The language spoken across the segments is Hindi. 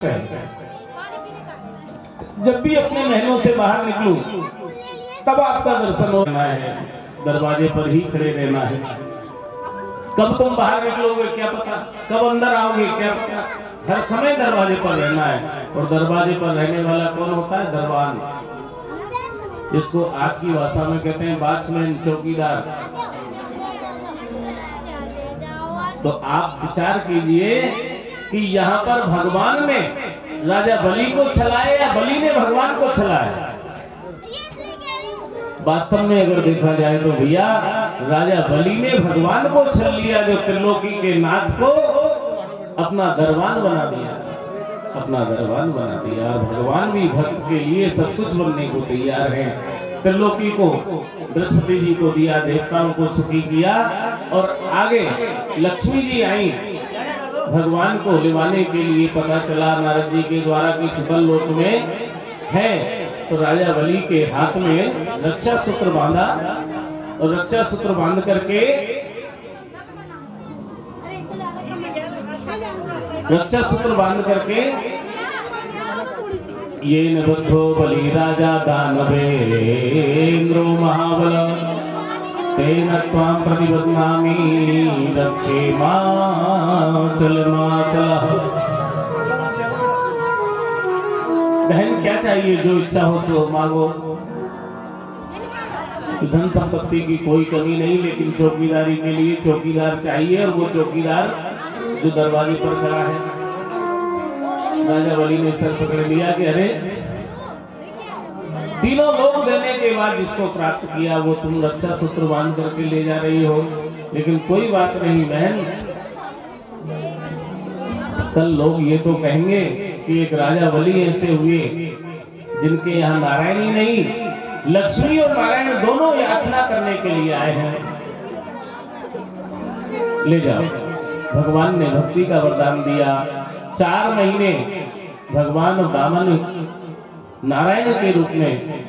जब भी अपने महलों से बाहर निकलूं तब आपका दर्शन होना है, दरवाजे पर ही खड़े रहना है। कब तुम बाहर निकलोगे क्या पता, कब अंदर आओगे क्या पता। हर समय दरवाजे पर रहना है। और दरवाजे पर रहने वाला कौन होता है? दरबान, जिसको आज की भाषा में कहते हैं वॉचमैन, चौकीदार। तो आप विचार कीजिए कि यहाँ पर भगवान ने राजा बलि को छलाया या बलि ने भगवान को छलाया। वास्तव में अगर देखा जाए तो भैया राजा बलि ने भगवान को छल लिया, जो त्रिलोकी के नाथ को अपना दरबान बना दिया, अपना दरबान बना दिया। भगवान भी भक्त के लिए सब कुछ बनने को तैयार हैं। त्रिलोकी को बृहस्पति जी को दिया, देवताओं को सुखी किया, और आगे लक्ष्मी जी आई भगवान को लिवाने के लिए। पता चला नारद जी के द्वारा कि सुतल लोक में है, तो राजा बलि के हाथ में रक्षा सूत्र बांधा, और रक्षा सूत्र बांध करके ये न बद्धो बलि राजा दानवेन्द्रो महाबल तेन त्वां प्रतिबध्नामि रक्षे माचल। बहन क्या चाहिए? जो इच्छा हो सो मांगो। धन संपत्ति की कोई कमी नहीं, लेकिन चौकीदारी के लिए चौकीदार चाहिए, और वो चौकीदार जो दरवाजे पर खड़ा है। राजा बलि ने सर पकड़ लिया कि अरे तीनों लोग देने के बाद जिसको प्राप्त किया वो तुम रक्षा सूत्र बांध करके ले जा रही हो। लेकिन कोई बात नहीं बहन, कल लोग ये तो कहेंगे कि एक राजा बलि ऐसे हुए जिनके यहाँ नारायण ही नहीं, लक्ष्मी और नारायण दोनों याचना करने के लिए आए हैं। ले जाओ। भगवान ने भक्ति का वरदान दिया। 4 महीने भगवान वामन नारायण के रूप में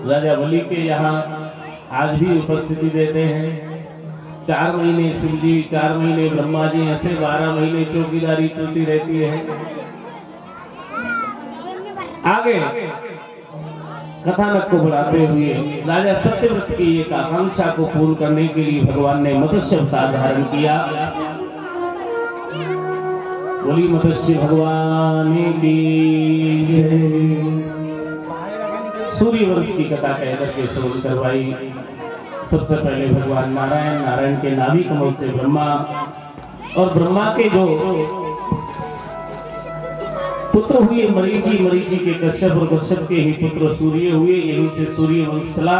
राजा बलि के यहाँ आज भी उपस्थिति देते हैं। 4 महीने शिव जी, 4 महीने ब्रह्मा जी, ऐसे 12 महीने चौकीदारी चलती रहती है। आगे कथानक को बढ़ाते हुए राजा सत्यव्रत की एक आकांक्षा को पूर्ण करने के लिए भगवान ने मत्स्य अवतार धारण किया। बोली मत्स्य भगवान की जय। सूर्य वंश की कथा कहकर के श्रवण करवाई। सबसे पहले भगवान नारायण, नारायण के नाभि कमल से ब्रह्मा, और ब्रह्मा के जो पुत्र हुए मरीचि, मरीचि के कश्यप, और कश्यप के ही पुत्र सूर्य हुए। यहीं से सूर्य वंश चला।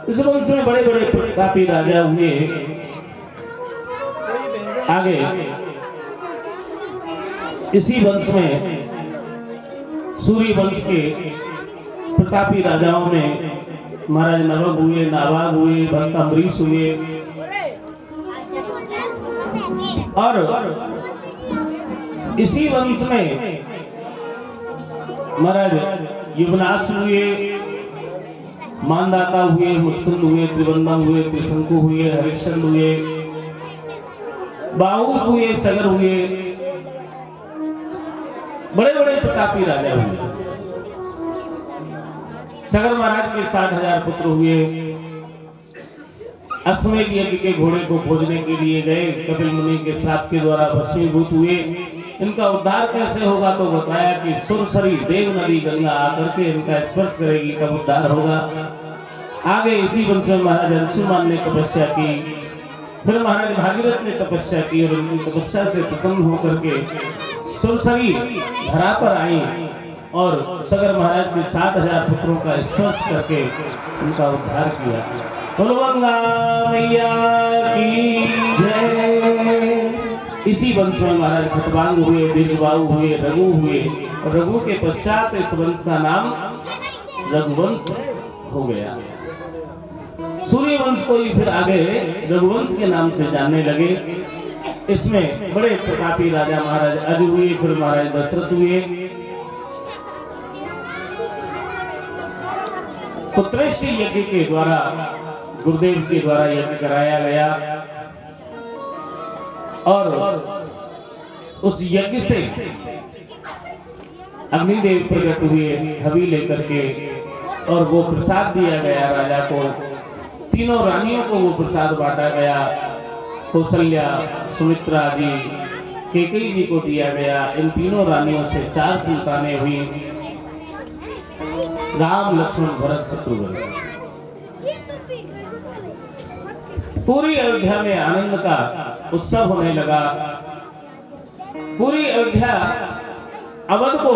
इस वंश में बड़े बड़े प्रतापी राजा हुए। आगे इसी वंश में सूर्य वंश के प्रतापी राजाओं में महाराज नवग हुए, नाभाग हुए, भक्त अम्बरीश हुए, और इसी वंश में महाराज युवनाश हुए, मानदाता हुए, मुचकुंद हुए, त्रिबंधम हुए, त्रिशंकु हुए, हरिश्चंद्र हुए, बाहु हुए, सगर हुए। बड़े बड़े प्रतापी राजा हुए। सगर महाराज के 60,000 पुत्र हुए। अश्वमेध यज्ञ के घोड़े को खोजने के लिए गए, कपिल मुनि के श्राप के द्वारा भस्मीभूत हुए। इनका उद्धार कैसे होगा? तो बताया कि सुरसरी देव नदी गंगा आकर के इनका स्पर्श करेगी तब उद्धार होगा। आगे इसी वंश में महाराज अंशुमान ने तपस्या की, फिर महाराज भागीरथ ने तपस्या की, और उनकी तपस्या से प्रसन्न होकर के सुरसरी धरा पर आई, और सगर महाराज के 60,000 पुत्रों का स्पर्श करके उनका उद्धार किया। गंगा मैया की जय। इसी वंश में महाराज खटवांग हुए, दीर्घबाहु हुए, रघु हुए, और रघु के पश्चात इस वंश का नाम रघुवंश हो गया। सूर्य वंश को ही फिर आगे रघुवंश के नाम से जानने लगे। इसमें बड़े प्रतापी राजा महाराज अज हुए, फिर महाराज दशरथ हुए। पुत्रेष्टि यज्ञ के द्वारा गुरुदेव के द्वारा यज्ञ कराया गया, और उस यज्ञ से अग्निदेव प्रकट हुए हवि लेकर के, और वो प्रसाद दिया गया राजा को। तीनों रानियों को वो प्रसाद बांटा गया। कौशल्या, सुमित्रा जी, कैकेयी जी को दिया गया। इन तीनों रानियों से 4 संतानें हुई, राम, लक्ष्मण, भरत, शत्रुघ्न। पूरी अयोध्या में आनंद का उत्सव होने लगा। पूरी अयोध्या, अवध को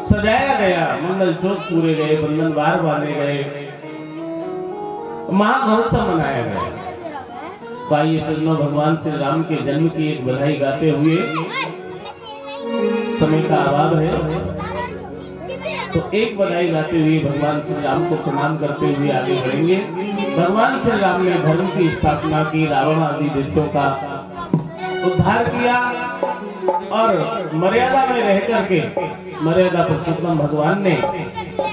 सजाया गया, मंगल चौक पूरे गए, बंधन बार बांधे गए, महामहोत्सव मनाया गया। तो आइए सज्जनों, भगवान श्री राम के जन्म की एक बधाई गाते हुए, समय का अभाव है तो एक बधाई गाते हुए भगवान श्री राम को प्रणाम करते हुए आगे बढ़ेंगे। भगवान श्री राम ने धर्म की स्थापना की, रावण आदि दैत्यों का उद्धार किया, और मर्यादा में रह करके मर्यादा पुरुषोत्तम भगवान ने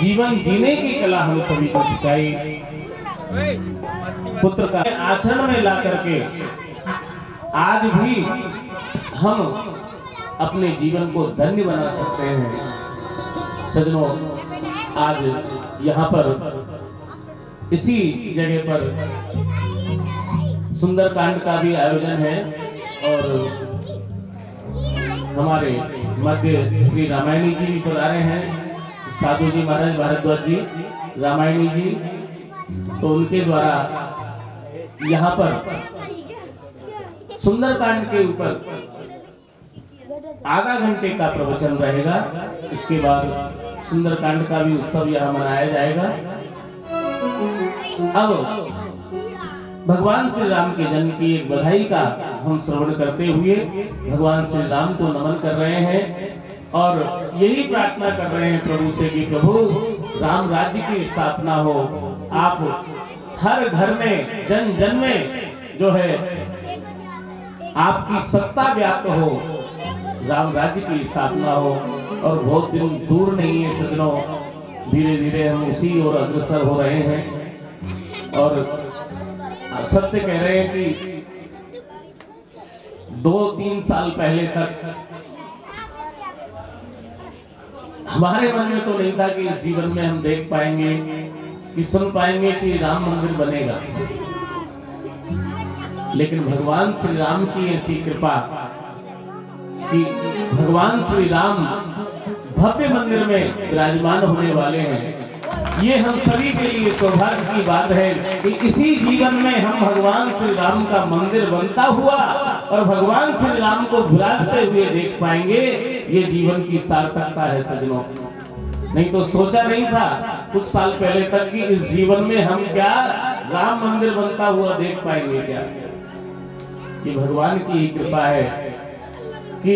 जीवन जीने की कला हम सभी को सिखाई। पुत्र का आचरण में ला करके आज भी हम अपने जीवन को धन्य बना सकते हैं। सज्जनों, आज यहाँ पर इसी जगह पर सुंदरकांड का भी आयोजन है, और हमारे मध्य श्री रामायणी जी भी पधारे हैं, साधु जी महाराज भारद्वाज जी, रामायणी जी। तो उनके द्वारा यहाँ पर सुंदरकांड के ऊपर आधा घंटे का प्रवचन रहेगा। इसके बाद सुंदरकांड का भी उत्सव यहाँ मनाया जाएगा। अब भगवान श्री राम के जन्म की एक बधाई का हम श्रवण करते हुए भगवान श्री राम को नमन कर रहे हैं, और यही प्रार्थना कर रहे हैं प्रभु से कि प्रभु, राम राज्य की स्थापना हो, आप हर घर में, जन जन में जो है आपकी सत्ता व्याप्त हो, राम राज्य की स्थापना हो। और बहुत दिन दूर नहीं है सज्जनों, धीरे धीरे हम उसी ओर अग्रसर हो रहे हैं। और सत्य कह रहे हैं कि 2-3 साल पहले तक हमारे मन में तो नहीं था कि इस जीवन में हम देख पाएंगे, कि सुन पाएंगे कि राम मंदिर बनेगा। लेकिन भगवान श्री राम की ऐसी कृपा कि भगवान श्री राम भव्य मंदिर में विराजमान होने वाले हैं। ये हम सभी के लिए सौभाग्य की बात है कि इसी जीवन में हम भगवान श्री राम का मंदिर बनता हुआ और भगवान श्री राम को विराजते हुए देख पाएंगे। ये जीवन की सार्थकता है सज्जनों। नहीं तो सोचा नहीं था कुछ साल पहले तक कि इस जीवन में हम क्या राम मंदिर बनता हुआ देख पाएंगे क्या। ये भगवान की कृपा है कि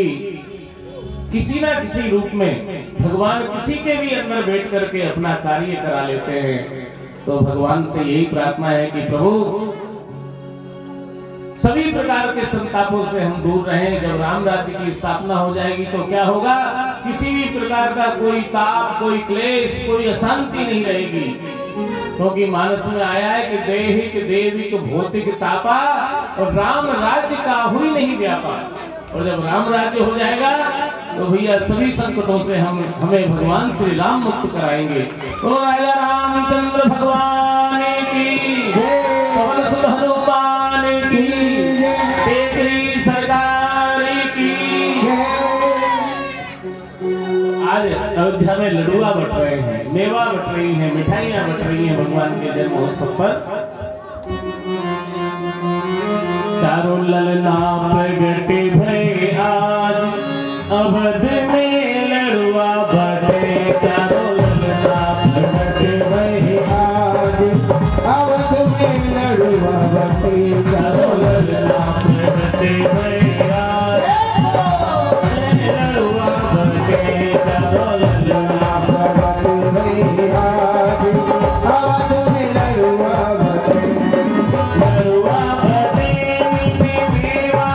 किसी ना किसी रूप में भगवान किसी के भी अंदर बैठ करके अपना कार्य करा लेते हैं। तो भगवान से यही प्रार्थना है कि प्रभु सभी प्रकार के संतापों से हम दूर रहें। जब राम राज्य की स्थापना हो जाएगी तो क्या होगा, किसी भी प्रकार का कोई ताप, कोई क्लेश, कोई अशांति नहीं रहेगी। क्योंकि मानस में आया है कि देहिक देविक भौतिक तापा और राम राज्य का हुई नहीं व्यापा। और जब राम राज्य हो जाएगा तो भैया सभी संकटों से हमें भगवान श्री राम मुक्त कराएंगे। तो राजा रामचंद्र भगवान की पवन सुत हनुमान की, टेकरी सरकार की। आज अयोध्या में लडुआ बट रहे हैं, मेवा बट रही हैं, मिठाइयां बट रही हैं भगवान के जन्म महोत्सव पर। चारों ललना प्रगटे भय आज, अवध में लड़ुआ बटे। चारों ललना प्रगटे भय आज, अवध में लड़ुआ बटे। चारों ललना प्रगटे भय आज, लड़ुआ बटे। चारों ललना प्रगटे भय आज, अवध में लड़ुआ बटे। लड़ुआ बटे मीठे मेवा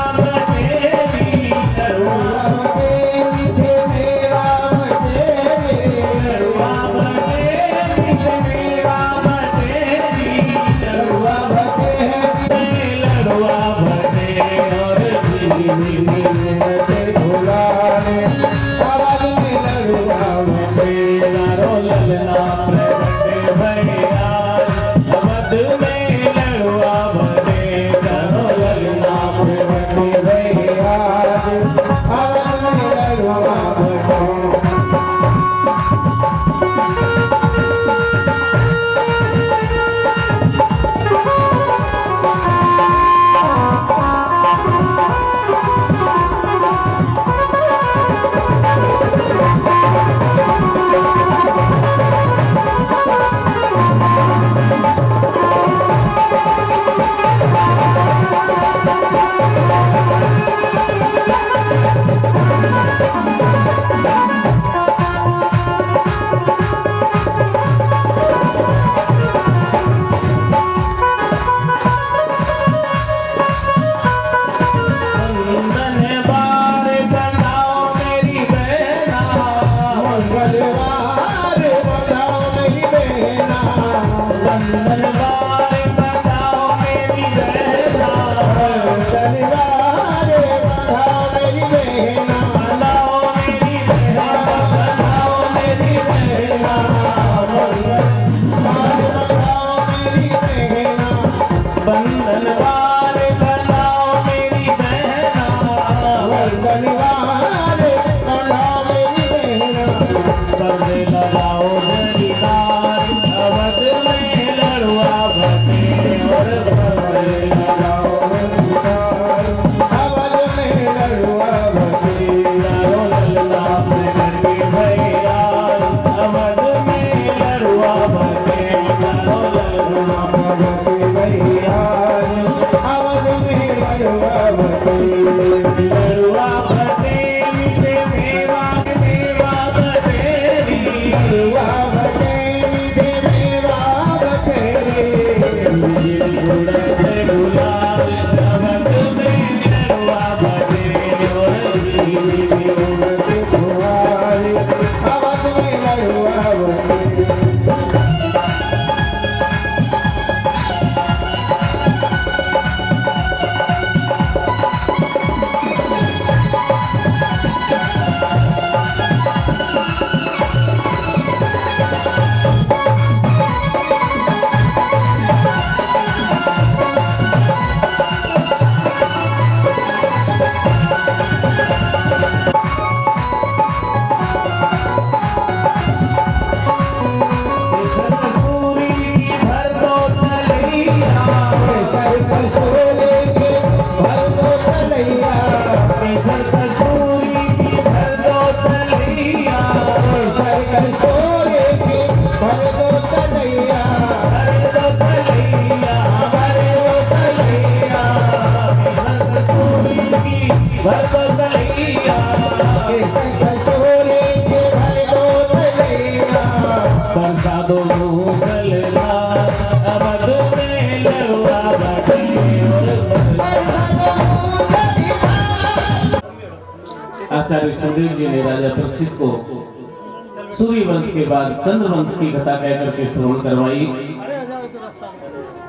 शनिवार लड़ावे देना पर्दे लगाओ जरीदार अवध में लड़वा बने और पर्दे लगाओ जरीदार अवध में लड़वा बने लाओ लल्ला अपने घर के भैया अवध में लड़वा बने लाओ लल्ला अवध के भैया अवध में लड़वा बने लड़वा बने मीठे मेवा मेवा बतेरी लड़वा बने मीठे मेवा बतेरे उड़ते गुलाब अवध में लड़वा बने और उड़ते फुहारे अवध में लड़वा बने कसूरी की भर दो तलैया सर कसूरे के भर दो तलैया सर कसूरी की भर दो तलैया सर कसूरे के भर दो तलैया भर दो तलैया भर दो तलैया सर कसूरी की भर दो तलैया सर कसूरे के भर दो तलैया बरसा दो मुगल रात अवध में लड़वा बने आचार्य सुखदेव जी ने राजा परीक्षित को सूर्य वंश के बाद चंद्र वंश की कथा कहकर के श्रवण करवाई।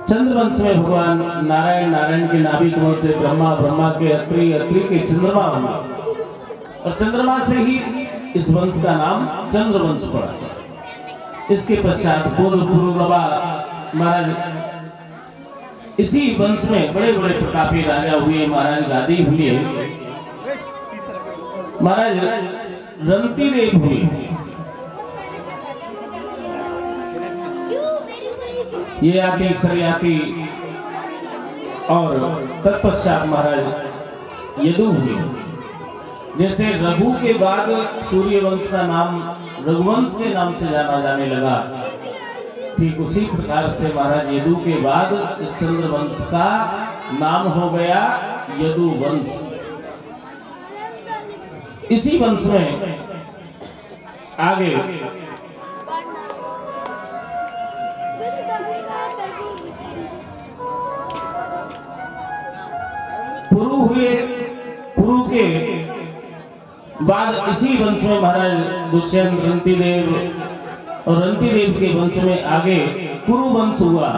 चंद्र वंश में भगवान नारायण, नारायण के नाभि कमल से ब्रह्मा, ब्रह्मा के अत्रि, अत्रि के चंद्रमा बना और चंद्रमा से ही इस वंश का नाम चंद्र वंश पड़ा। इसके पश्चात पुरुरवा महाराज इसी वंश में बड़े बड़े प्रतापी राजा हुए, महाराज गादी हुए, महाराज रंती देव हुए। ये आती सरयाती और तत्पश्चात महाराज यदु हुए। जैसे रघु के बाद सूर्य वंश का नाम रघुवंश के नाम से जाना जाने लगा, ठीक उसी प्रकार से महाराज यदु के बाद इस चंद्र वंश का नाम हो गया यदु वंश। इसी वंश में आगे पुरु हुए। पुरु के बाद इसी वंश में महाराज दुष्यंत, रंती देव और रंती देव के वंश में आगे कुरु वंश हुआ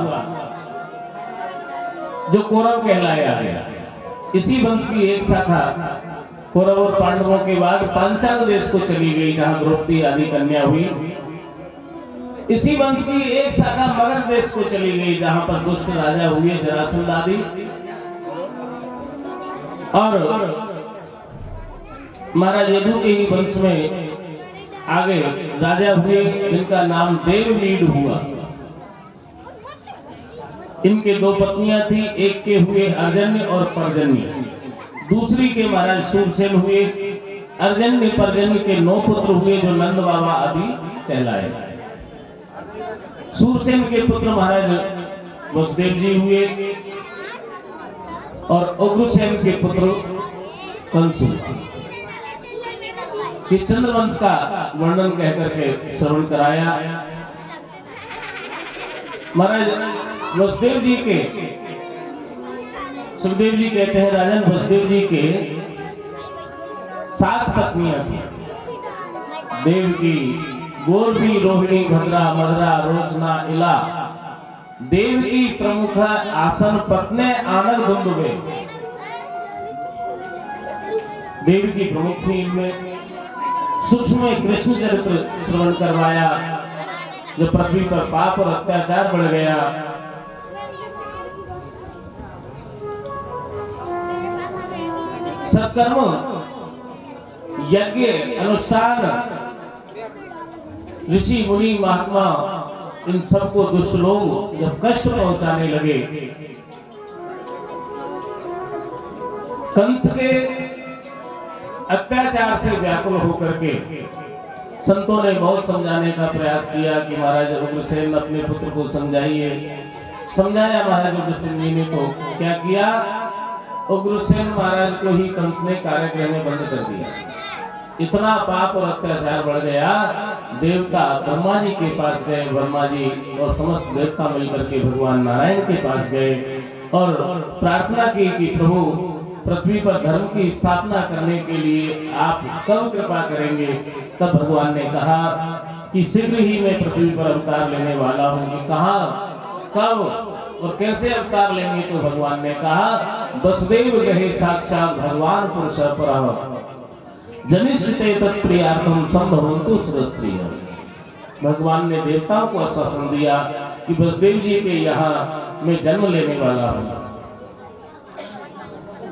जो कौरव कहलाया गया। इसी वंश की एक शाखा कौरव और पांडवों के बाद पांचाल देश को चली गई जहां द्रौपदी आदि कन्या हुई। इसी वंश की एक शाखा मगध देश को चली गई जहां पर दुष्ट राजा हुए जरासंध आदि। और महाराज यदु के ही वंश में आगे राजा हुए जिनका नाम देवलीड हुआ। इनके दो पत्नियां थी, एक के हुए अर्जन्य और पर्जन्य, दूसरी के महाराज सूरसेन हुए। अर्जन्य पर्जन्य के 9 पुत्र हुए जो नंद बाबा आदि कहलाए। सूरसेन के पुत्र महाराज वसुदेव जी हुए और उग्रसेन के पुत्र कंस हुए। चंद्रवंश का वर्णन कहकर के श्रवण कराया। महाराज वसुदेव जी के, सुखदेव जी कहते हैं राजन वसुदेव जी के 7 पत्नियां थी। देवकी, गोरबी, रोहिणी, भद्रा, मधुरा, रोचना, इला। देवकी प्रमुख आसन पत्ने आनंद दुंदुबे। देवकी प्रमुख थी। इनमें सूक्ष्म कृष्ण चरित्र श्रवण करवाया। जब पृथ्वी पर पाप और अत्याचार बढ़ गया, सत्कर्म यज्ञ अनुष्ठान, ऋषि मुनि महात्मा, इन सबको दुष्ट लोग जब कष्ट पहुंचाने लगे, कंस के अत्याचार से व्याकुल होकर के संतों ने बहुत समझाने का प्रयास किया कि महाराज उग्रसेन अपने पुत्र को समझाइए। समझाया महाराज उग्रसेन जी ने, तो क्या किया, उग्रसेन महाराज को ही कंस ने कारागृह में बंद कर दिया। इतना पाप और अत्याचार बढ़ गया, देवता ब्रह्मा जी के पास गए, ब्रह्मा जी और समस्त देवता मिलकर के भगवान नारायण के पास गए और प्रार्थना की कि प्रभु पृथ्वी पर धर्म की स्थापना करने के लिए आप कब कृपा करेंगे। तब भगवान ने कहा कि शीघ्र ही मैं पृथ्वी पर अवतार लेने वाला हूँ। कि कहाँ, कब और कैसे अवतार लेंगे। तो भगवान ने कहा वसुदेव रहे साक्षात भगवान पुरुष परः जनिष्ठते तत्प्रियार्थम संभवन्तु सुरस्त्रिय। भगवान ने देवताओं को आश्वासन दिया कि वसुदेव जी के यहाँ मैं जन्म लेने वाला हूँ,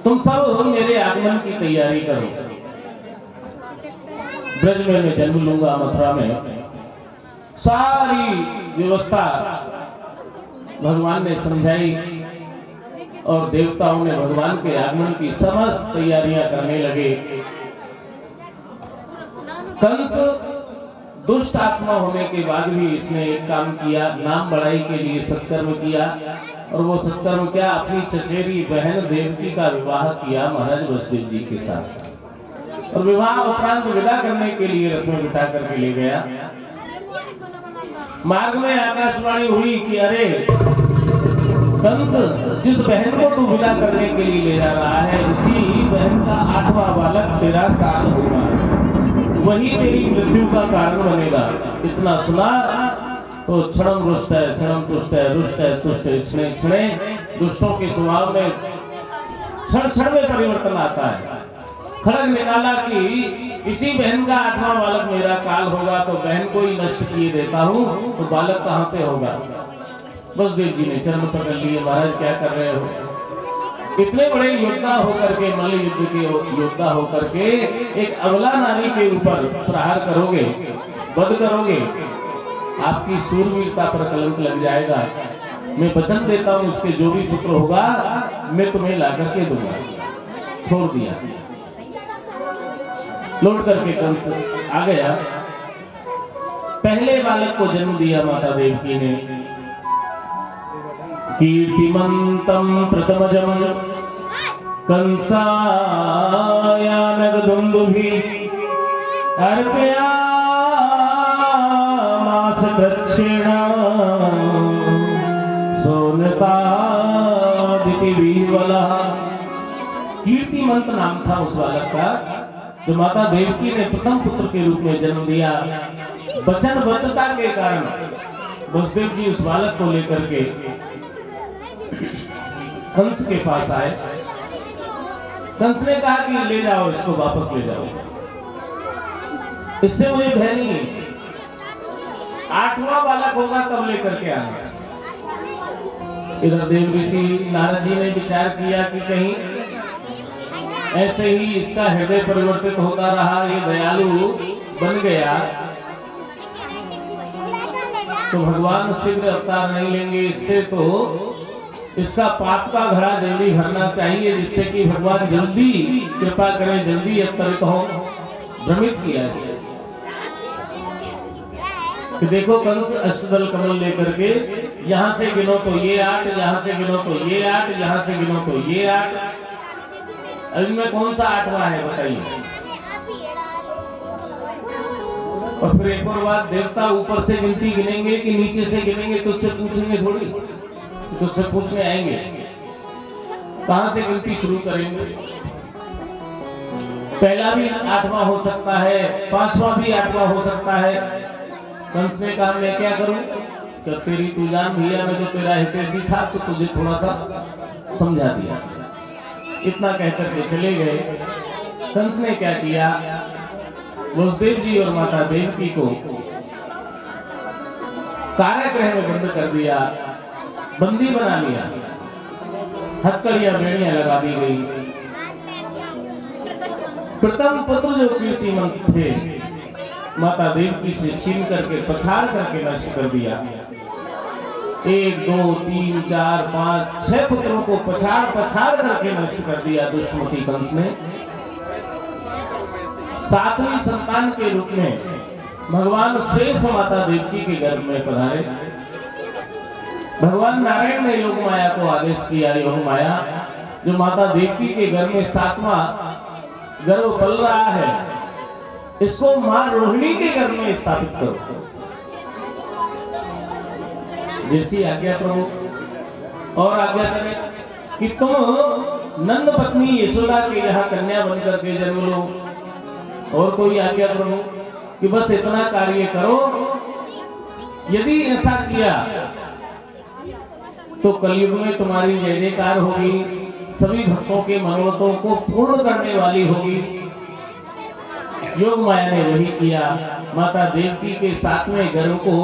तुम सब मेरे आगमन की तैयारी करो। ब्रज में मैं जन्म लूंगा, मथुरा में। सारी व्यवस्था भगवान ने समझाई और देवताओं ने भगवान के आगमन की समस्त तैयारियां करने लगे। कंस दुष्ट आत्मा होने के बाद भी इसने एक काम किया, नाम बढ़ाई के लिए सत्कर्म किया। और वो सत्कर्म क्या, अपनी चचेरी बहन देवकी का विवाह किया महाराज वसुदेव जी के साथ। और विवाह उपरांत विदा करने के लिए रथ में बिठा करके ले गया। मार्ग में आकाशवाणी हुई कि अरे कंस, जिस बहन को तू विदा करने के लिए ले जा रहा है, उसी बहन का 8वां बालक तेरा काल होगा, वही तेरी मृत्यु का कारण बनेगा। इतना सुना तो क्षणम रुष्ट है, क्षणम तुष्ट है, रुष्ट है, तुष्ट है, क्षणे क्षणे। दुष्टों के स्वभाव में क्षण क्षण में परिवर्तन आता है। खड़ग निकाला कि इसी बहन का 8वां बालक मेरा काल होगा, तो बहन को ही नष्ट किए देता हूँ, तो बालक कहाँ से होगा। वसुदेव जी ने चरण पकड़ लिए, महाराज क्या कर रहे हो। इतने बड़े योद्धा होकर के, मल्ल युद्ध के योद्धा होकर के एक अबला नारी के ऊपर प्रहार करोगे, वध करोगे, आपकी सूरवीरता पर कलंक लग जाएगा। मैं वचन देता हूँ इसके जो भी पुत्र होगा मैं तुम्हें ला करके दूंगा। छोड़ दिया, लौट करके कंस आ गया। पहले बालक को जन्म दिया माता देवकी ने। कीर्तिमंतम प्रथमजम कंसायानग दुंदुभि अर्पया मास दक्षिणा सोनता दिति विवला। कीर्तिमंत नाम था उस बालक का, जो माता देवकी ने प्रथम पुत्र के रूप में जन्म दिया। वचनबद्धता के कारण वसुदेव जी उस बालक को लेकर के कंस के पास आए। कंस ने कहा कि ले जाओ इसको, वापस ले जाओ, इससे मुझे भय नहीं है। 8वां बालक होगा तब लेकर के आना। इधर देव ऋषि नारद जी ने विचार किया कि कहीं ऐसे ही इसका हृदय परिवर्तित होता रहा, ये दयालु बन गया, तो भगवान शीघ्र अवतार नहीं लेंगे। इससे तो इसका पाप का घड़ा जल्दी भरना चाहिए, जिससे कि भगवान जल्दी कृपा करें, जल्दी अवतरित हो। भ्रमित किया इसे कि देखो कंस अष्टदल कमल लेकर के यहाँ से गिनो तो ये 8, यहाँ से गिनो तो ये 8, यहाँ से गिनो तो ये 8। अभी में कौन सा 8वां है बताइए। और फिर एक और बात, देवता ऊपर से गिनती गिनेंगे कि नीचे से गिनेंगे, तो उससे पूछेंगे थोड़ी, तो उससे पूछने आएंगे, कहां से गिनती शुरू करेंगे। पहला भी 8वां हो सकता है, 5वां भी 8वां हो सकता है। कंस ने कहा मैं क्या करूं, जब तेरी तू जान भैया, मैं तो तेरा हितैषी था, तो तुझे थोड़ा सा समझा दिया। इतना कहकर के चले गए। कंस ने क्या किया, वसुदेव जी और माता देवकी को कारागृह में बंद कर दिया, बंदी बना लिया, हथकड़ियां बेड़ियां लगा दी गई। प्रथम पुत्र जो कीर्तिमंत थे माता देवकी से छीन करके पछाड़ करके नष्ट कर दिया। 1 2 3 4 5 6 पुत्रों को पछाड़ करके नष्ट कर दिया दुष्टमती कंस ने। 7वीं संतान के रूप में भगवान शेष माता देवकी के गर्भ में पधारे। भगवान नारायण ने योग माया को आदेश किया, योग माया जो माता देवकी के गर्भ में 7वां गर्भ पल रहा है, इसको मां रोहिणी के गर्भ में स्थापित करो। जैसी आज्ञा प्रभु। और आज्ञा करें कि तुम नंद पत्नी यशोदा के यहाँ कन्या बन करके जन्म लो। और कोई आज्ञा प्रभु कि बस इतना कार्य करो, यदि ऐसा किया तो कलयुग में तुम्हारी जय जयकार होगी, सभी भक्तों के मनोरथों को पूर्ण करने वाली होगी। योग माया ने वही किया। माता देवकी के 7वें गर्भ को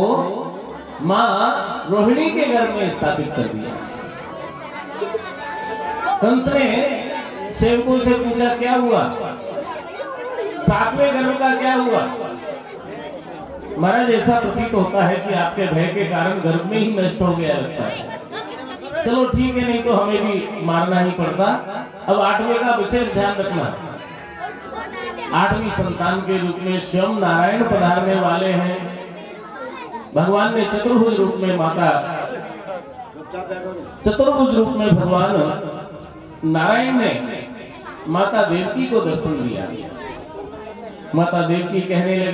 मां रोहिणी के गर्भ में स्थापित कर दिया। कंस ने सेवकों से पूछा क्या हुआ, 7वें गर्भ का क्या हुआ? महाराज ऐसा प्रतीत होता है कि आपके भय के कारण गर्भ में ही नष्ट हो गया लगता है। चलो ठीक है, नहीं तो हमें भी मारना ही पड़ता। अब 8वें का विशेष ध्यान रखना। 8वीं संतान के रूप में स्वयं नारायण पधारने वाले हैं। भगवान ने चतुर्भुज रूप में भगवान नारायण ने माता देवकी को दर्शन दिया। माता देवकी कहने लगी